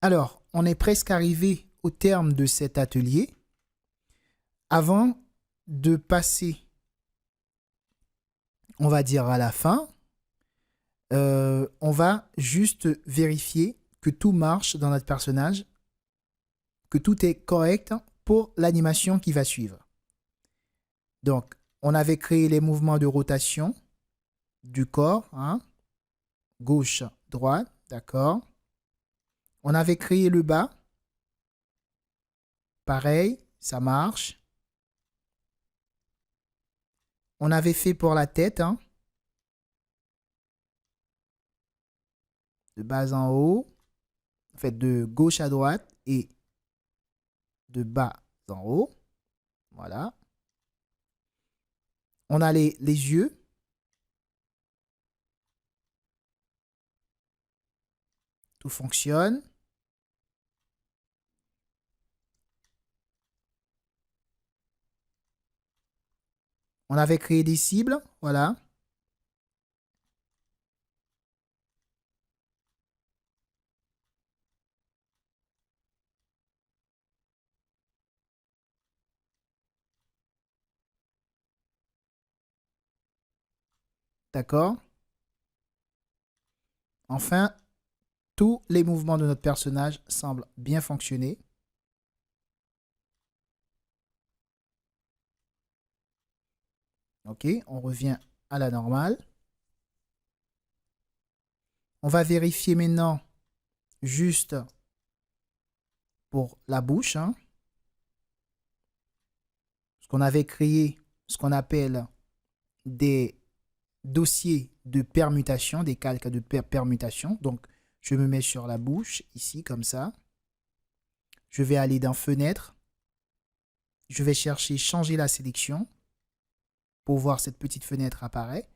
Alors, on est presque arrivé au terme de cet atelier. Avant de passer, on va dire à la fin, on va juste vérifier que tout marche dans notre personnage, que tout est correct pour l'animation qui va suivre. Donc, on avait créé les mouvements de rotation du corps, hein, gauche, droite, d'accord. On avait créé le bas, pareil, ça marche. On avait fait pour la tête, hein, de bas en haut, en fait de gauche à droite et de bas en haut, voilà. On a les yeux. Tout fonctionne. On avait créé des cibles, voilà. D'accord. Enfin, tous les mouvements de notre personnage semblent bien fonctionner. Ok, on revient à la normale. On va vérifier maintenant juste pour la bouche, hein, ce qu'on avait créé, ce qu'on appelle des dossiers de permutation, des calques de permutation. Donc, je me mets sur la bouche, ici, comme ça. Je vais aller dans Fenêtre. Je vais chercher Changer la sélection pour voir cette petite fenêtre apparaître.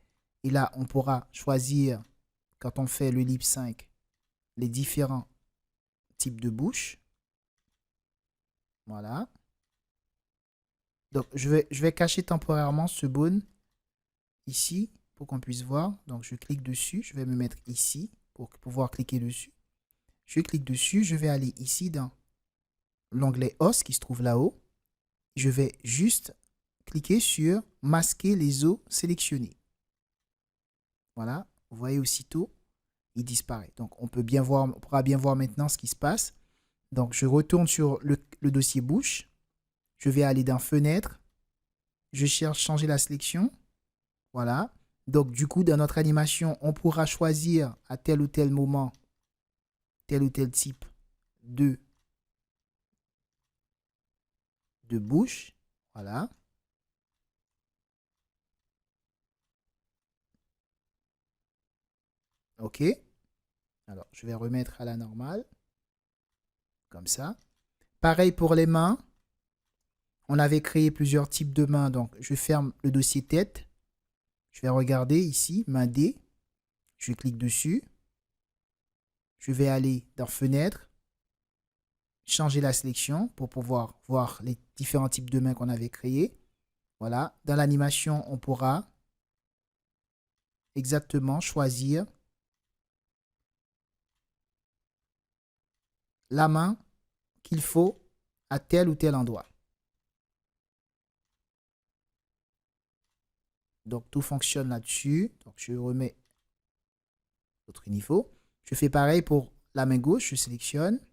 Et là, on pourra choisir, quand on fait le lip sync, les différents types de bouches. Voilà. Donc, je vais cacher temporairement ce bone ici pour qu'on puisse voir. Donc, je clique dessus. Je vais me mettre ici pour pouvoir cliquer dessus. Je clique dessus. Je vais aller ici dans l'onglet os qui se trouve là-haut. Je vais juste cliquer sur masquer les os sélectionnés. Voilà. Vous voyez aussitôt, il disparaît. Donc, on pourra bien voir maintenant ce qui se passe. Donc, je retourne sur le dossier bouche. Je vais aller dans Fenêtre. Je cherche Changer la sélection. Voilà. Donc, du coup, dans notre animation, on pourra choisir à tel ou tel moment, tel ou tel type de bouche. Voilà. OK. Alors, je vais remettre à la normale. Comme ça. Pareil pour les mains. On avait créé plusieurs types de mains. Donc, je ferme le dossier tête. Je vais regarder ici, main D. Je clique dessus. Je vais aller dans Fenêtre. Changer la sélection pour pouvoir voir les différents types de mains qu'on avait créés. Voilà. Dans l'animation, on pourra exactement choisir la main qu'il faut à tel ou tel endroit. Donc, tout fonctionne là-dessus. Donc, je remets autre niveau. Je fais pareil pour la main gauche. Je sélectionne.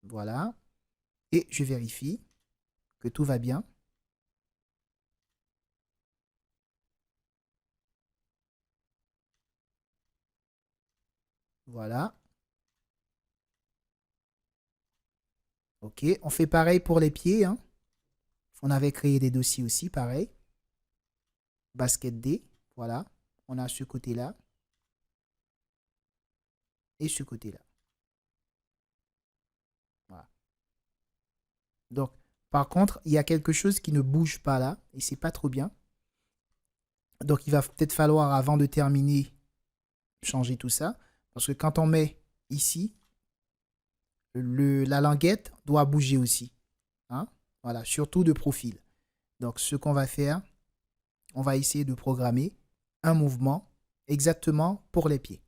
Voilà. Et je vérifie que tout va bien. Voilà. OK. On fait pareil pour les pieds, hein. On avait créé des dossiers aussi, pareil. Basket D. Voilà. On a ce côté-là. Et ce côté-là. Voilà. Donc, par contre, il y a quelque chose qui ne bouge pas là. Et c'est pas trop bien. Donc, il va peut-être falloir, avant de terminer, changer tout ça. Parce que quand on met ici, la languette doit bouger aussi. Hein? Voilà, surtout de profil. Donc, ce qu'on va faire, on va essayer de programmer un mouvement exactement pour les pieds.